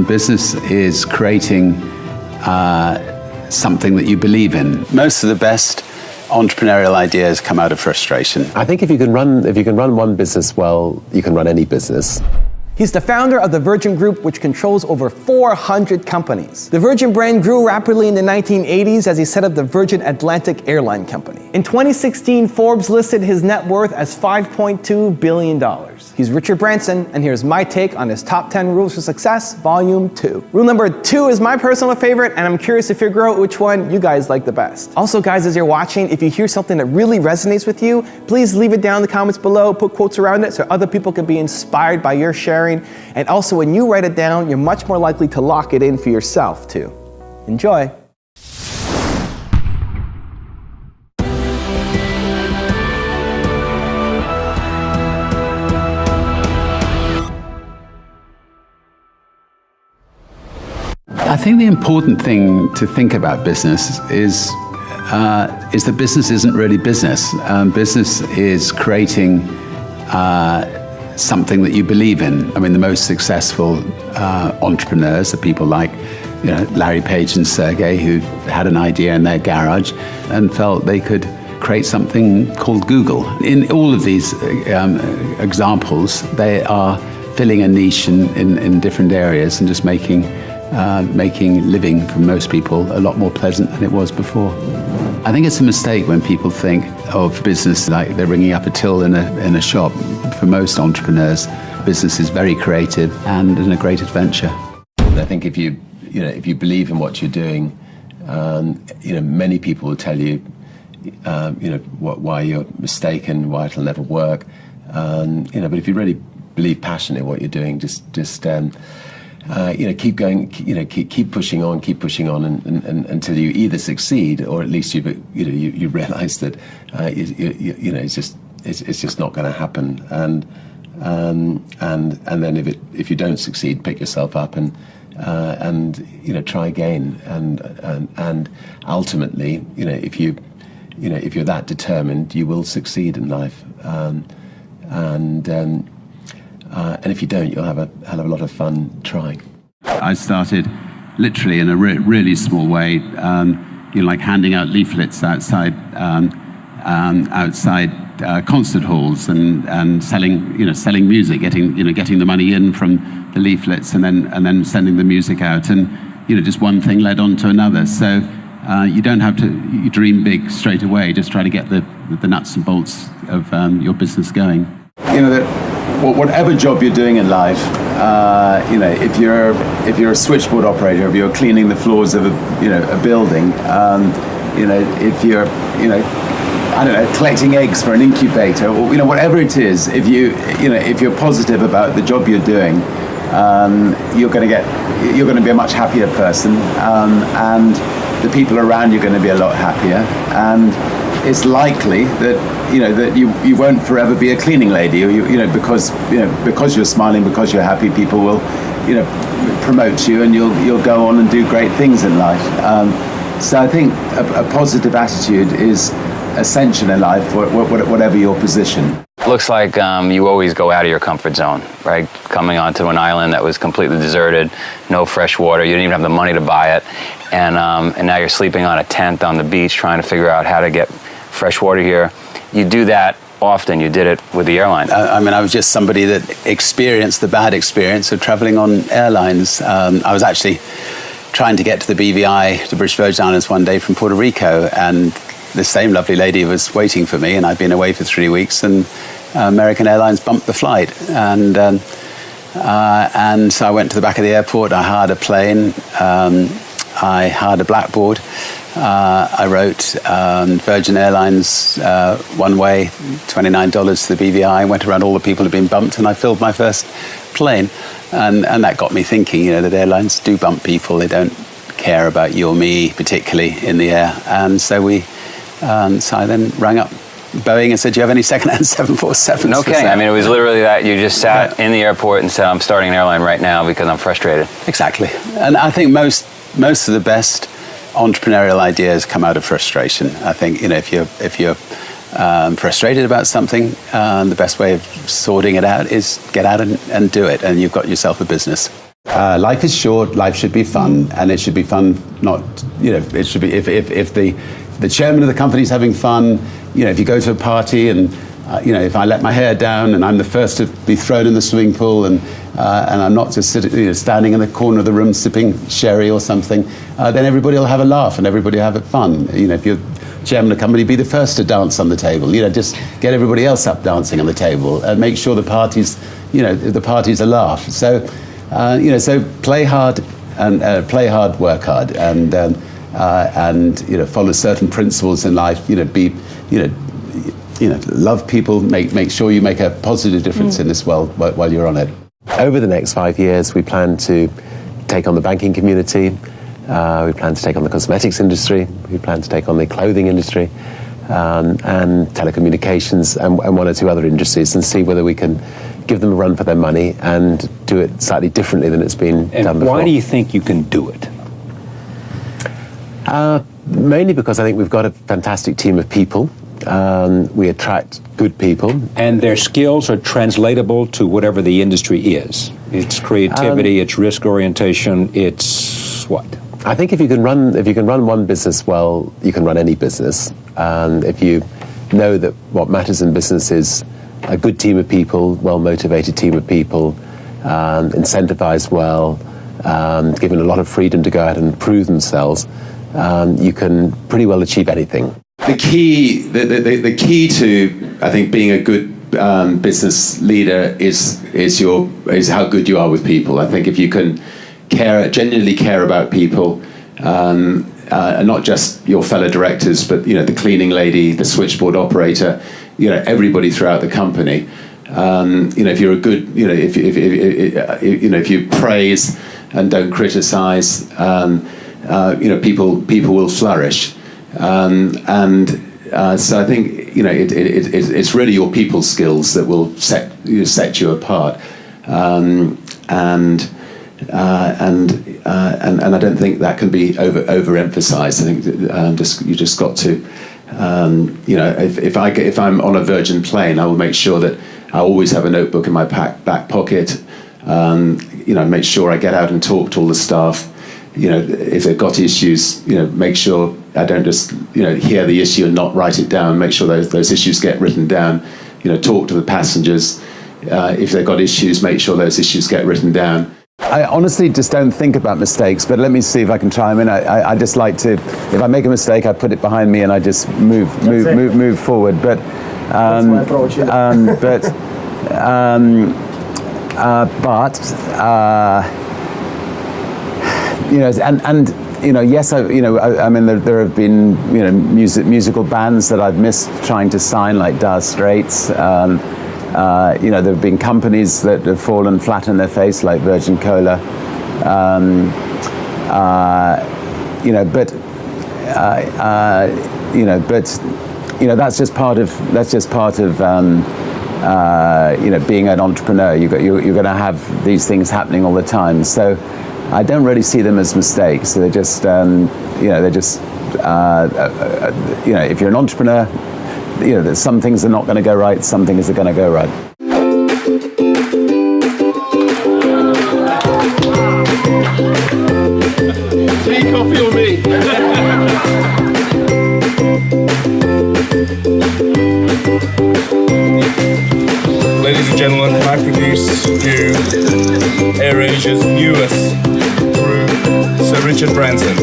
Business is creating something that you believe in. Most of the best entrepreneurial ideas come out of frustration. I think if you can run one business well, you can run any business. He's the founder of the Virgin Group, which controls over 400 companies. The Virgin brand grew rapidly in the 1980s as he set up the Virgin Atlantic Airline Company. In 2016, Forbes listed his net worth as $5.2 billion. He's Richard Branson, and here's my take on his top 10 rules for success, volume 2. Rule number 2 is my personal favorite, and I'm curious to figure out which one you guys like the best. Also, guys, as you're watching, if you hear something that really resonates with you, please leave it down in the comments below, put quotes around it so other people can be inspired by your sharing. And also, when you write it down, you're much more likely to lock it in for yourself too. Enjoy. I think the important thing to think about business is that business isn't really business. Business is creating something that you believe in. I mean, the most successful entrepreneurs are people like, Larry Page and Sergey, who had an idea in their garage and felt they could create something called Google. In all of these examples, they are filling a niche in different areas and just making living for most people a lot more pleasant than it was before. I think it's a mistake when people think of business like they're ringing up a till in a shop. For most entrepreneurs, business is very creative and a great adventure. I think if you believe in what you're doing, many people will tell you, why you're mistaken, why it'll never work. But if you really believe passionately in what you're doing, just keep going, keep pushing on, and until you either succeed or at least you realize that it's just not going to happen. And then if you don't succeed, pick yourself up and try again. And ultimately, if you're that determined, you will succeed in life. And if you don't, you'll have a hell of a lot of fun trying. I started literally in a really small way, like handing out leaflets outside concert halls and selling music, getting the money in from the leaflets and then sending the music out, and just one thing led on to another. So you don't have to dream big straight away. Just try to get the nuts and bolts of your business going. Whatever job you're doing in life, if you're a switchboard operator, if you're cleaning the floors of a building, if you're collecting eggs for an incubator, or whatever it is, if you're positive about the job you're doing, you're going to be a much happier person, and the people around you are going to be a lot happier, and it's likely that you won't forever be a cleaning lady, because you're smiling, because you're happy, people will promote you, and you'll go on and do great things in life. So I think a positive attitude is essential in life, whatever your position. Looks like you always go out of your comfort zone, right? Coming onto an island that was completely deserted, no fresh water, you didn't even have the money to buy it, and now you're sleeping on a tent on the beach trying to figure out how to get fresh water here. You do that often. You did it with the airline. I was just somebody that experienced the bad experience of traveling on airlines. I was actually trying to get to the BVI, the British Virgin Islands, one day from Puerto Rico, and the same lovely lady was waiting for me, and I'd been away for 3 weeks, and American Airlines bumped the flight, and so I went to the back of the airport. I hired a plane, I hired a blackboard, I wrote Virgin Airlines one way, $29 to the BVI, went around all the people who'd been bumped, and I filled my first plane, and that got me thinking, that airlines do bump people. They don't care about you or me particularly in the air, and so I then rang up Boeing and said, "Do you have any second-hand 747s?" Okay, it was literally that. You just sat in the airport and said, "I'm starting an airline right now because I'm frustrated." Exactly, and I think most of the best entrepreneurial ideas come out of frustration. I think if you're frustrated about something, the best way of sorting it out is get out and do it, and you've got yourself a business. Life is short. Life should be fun, and it should be fun. Not, it should be if the chairman of the company is having fun. If you go to a party and if I let my hair down and I'm the first to be thrown in the swimming pool and I'm not just standing in the corner of the room sipping sherry or something, then everybody will have a laugh and everybody will have fun. If you're chairman of the company, be the first to dance on the table. Just get everybody else up dancing on the table and make sure the party's a laugh. So, so play hard and play hard, work hard, and follow certain principles in life. Love people. Make sure you make a positive difference in this world while you're on it. Over the next 5 years, we plan to take on the banking community. We plan to take on the cosmetics industry. We plan to take on the clothing industry, and telecommunications, and one or two other industries, and see whether we can give them a run for their money and do it slightly differently than it's been done before. Why do you think you can do it? Mainly because I think we've got a fantastic team of people. We attract good people. And their skills are translatable to whatever the industry is. It's creativity, it's risk orientation, it's what? I think if you can run one business well, you can run any business. If you know that what matters in business is a good team of people, well-motivated team of people, incentivized well, given a lot of freedom to go out and prove themselves, you can pretty well achieve anything. The key to, I think, being a good business leader is how good you are with people. I think if you can genuinely care about people, and not just your fellow directors, but the cleaning lady, the switchboard operator, everybody throughout the company. If you're a good, if you praise and don't criticize, people will flourish. So I think it's really your people skills that will set you apart, and I don't think that can be overemphasized. I think you just got to, if I'm on a Virgin plane, I will make sure that I always have a notebook in my back pocket. Make sure I get out and talk to all the staff. If they've got issues, make sure I don't just, hear the issue and not write it down. Make sure those issues get written down. Talk to the passengers. If they've got issues, make sure those issues get written down. I honestly just don't think about mistakes, but let me see if I can try. I mean, I just like to, if I make a mistake, I put it behind me and I just move forward. But, That's my approach. Yes, I mean, there have been, musical bands that I've missed trying to sign, like Dire Straits. There have been companies that have fallen flat on their face, like Virgin Cola. That's just part of being an entrepreneur. You're going to have these things happening all the time. So I don't really see them as mistakes. They're just, if you're an entrepreneur, there's some things are not going to go right, some things are going to go right. Tea, coffee or me? Ladies and gentlemen, I produce you AirAsia's newest crew, Sir Richard Branson.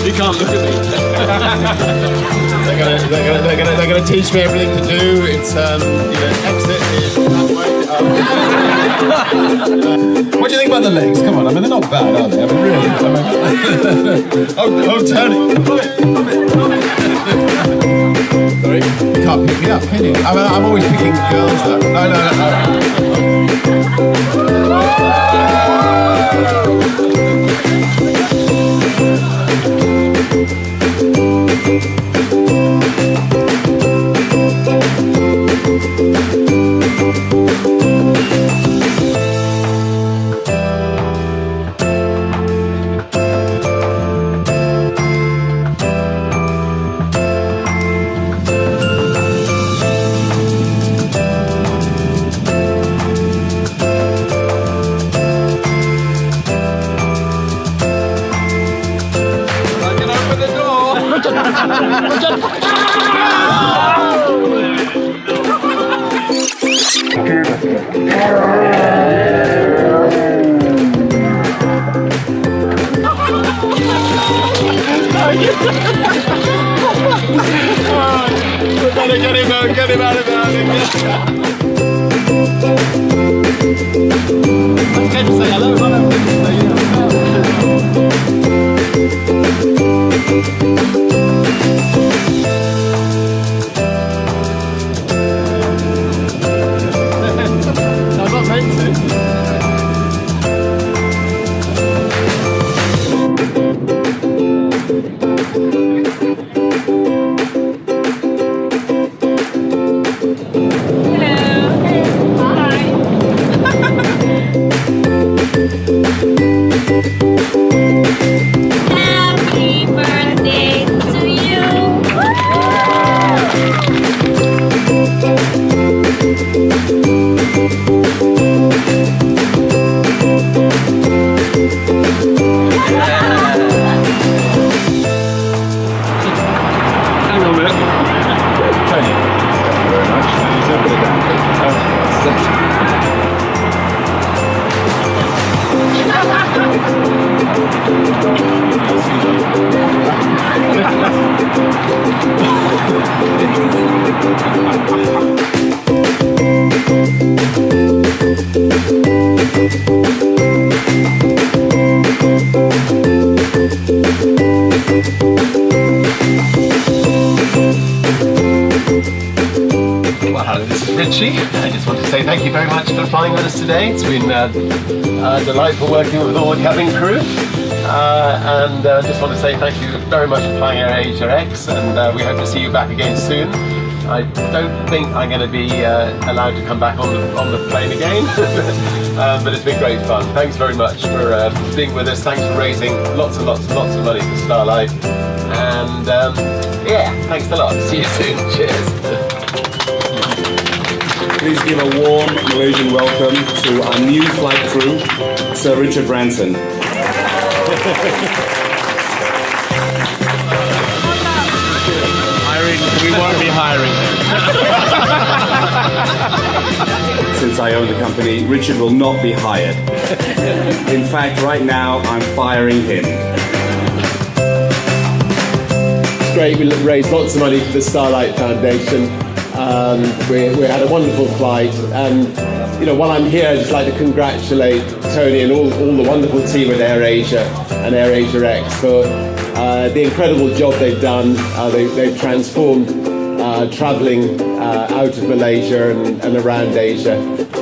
You can't look at me. they're gonna teach me everything to do. It's exit is that way. What do you think about the legs? Come on, I mean they're not bad, are they? I mean really. Oh, turning. Sorry, you can't pick me up, can you? I mean, I'm always picking girls up. No. We better get him out of there. Let's get to say hello. I'm not meant to. Happy birthday to you. Hang on a minute. Tony. Thank you very much. He's a bit of Well, this is Richie. I just want to say thank you very much for flying with us today. It's been delightful working with all the cabin crew. And just want to say thank you very much for flying Air Asia X, and we hope to see you back again soon. I don't think I'm going to be allowed to come back on the plane again, but it's been great fun. Thanks very much for being with us. Thanks for raising lots and lots and lots of money for Starlight. And yeah, thanks a lot. See you soon. Cheers. Please give a warm Malaysian welcome to our new flight crew, Sir Richard Branson. We won't be hiring him. Since I own the company, Richard will not be hired. In fact, right now, I'm firing him. It's great. We raised lots of money for the Starlight Foundation. We had a wonderful flight, and while I'm here, I'd just like to congratulate Tony and all the wonderful team at Air Asia and Air Asia X for the incredible job they've done. They've transformed travelling out of Malaysia and around Asia,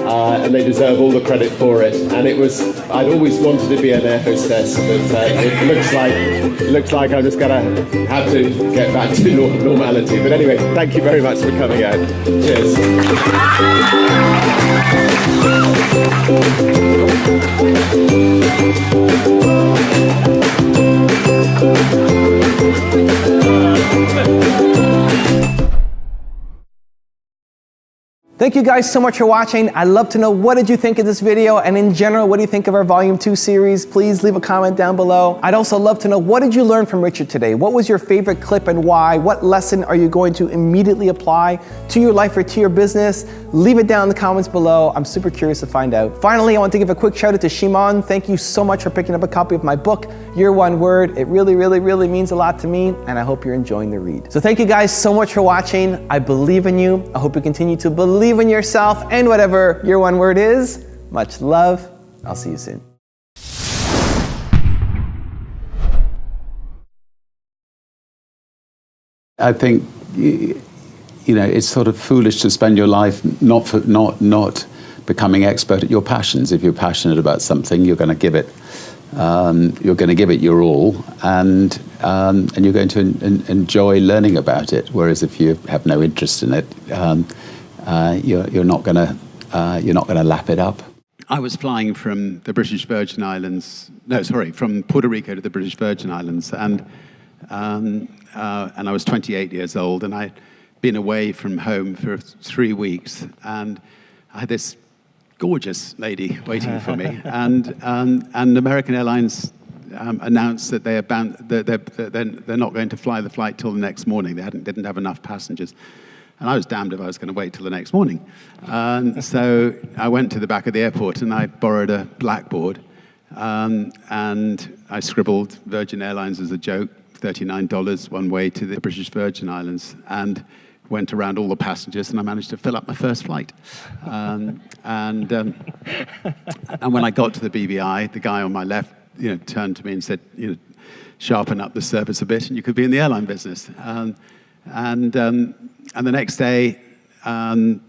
and they deserve all the credit for it. And I'd always wanted to be an air hostess, but it looks like I'm just gonna have to get back to normality. But anyway, thank you very much for coming out. Cheers. Thank you guys so much for watching. I'd love to know, what did you think of this video? And in general, what do you think of our Volume 2 series? Please leave a comment down below. I'd also love to know, what did you learn from Richard today? What was your favorite clip and why? What lesson are you going to immediately apply to your life or to your business? Leave it down in the comments below. I'm super curious to find out. Finally, I want to give a quick shout out to Shimon. Thank you so much for picking up a copy of my book, Your One Word. It really, really, really means a lot to me, and I hope you're enjoying the read. So thank you guys so much for watching. I believe in you. I hope you continue to believe in yourself and whatever your one word is. Much love. I'll see you soon. I think it's sort of foolish to spend your life not becoming expert at your passions. If you're passionate about something, you're going to give it. You're going to give it your all, and you're going to enjoy learning about it. Whereas if you have no interest in it, you're not going to lap it up. I was flying from the British Virgin Islands. No, sorry, from Puerto Rico to the British Virgin Islands, and I was 28 years old, and I'd been away from home for 3 weeks, and I had this gorgeous lady waiting for me, and American Airlines announced that they're not going to fly the flight till the next morning. They didn't have enough passengers. And I was damned if I was going to wait till the next morning. So I went to the back of the airport and I borrowed a blackboard. And I scribbled Virgin Airlines as a joke, $39 one way to the British Virgin Islands, and went around all the passengers, and I managed to fill up my first flight. And when I got to the BVI, the guy on my left, turned to me and said, sharpen up the service a bit, and you could be in the airline business. And the next day, anyway,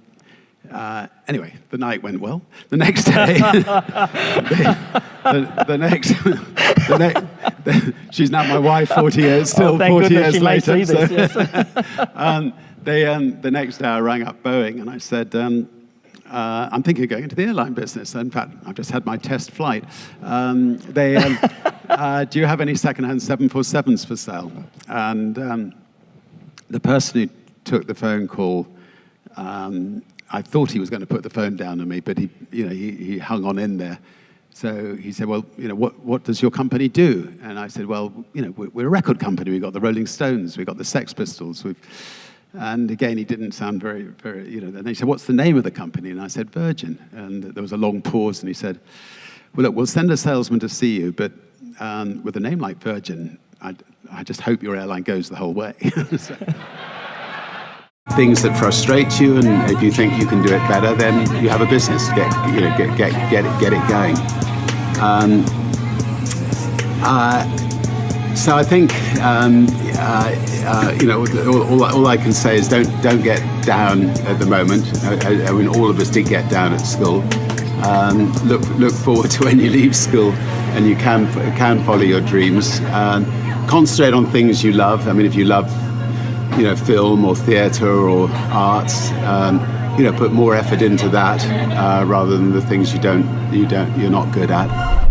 the night went well. The next day, she's now my wife, 40 years, still 40 years later. The next day I rang up Boeing and I said, I'm thinking of going into the airline business. In fact, I've just had my test flight. Do you have any second-hand 747s for sale? And the person who took the phone call, I thought he was going to put the phone down on me, but he hung on in there. So he said, well, what does your company do? And I said, well, we're a record company. We've got the Rolling Stones. We've got the Sex Pistols. And again, he didn't sound very, very, And he said, what's the name of the company? And I said, Virgin. And there was a long pause, and he said, well, look, we'll send a salesman to see you, but with a name like Virgin, I just hope your airline goes the whole way. So. Things that frustrate you, and if you think you can do it better, then you have a business. Get it going. So I think all I can say is don't get down at the moment. I mean, all of us did get down at school. Look forward to when you leave school and you can follow your dreams. Concentrate on things you love. I mean, if you love film or theatre or arts, put more effort into that rather than the things you're not good at.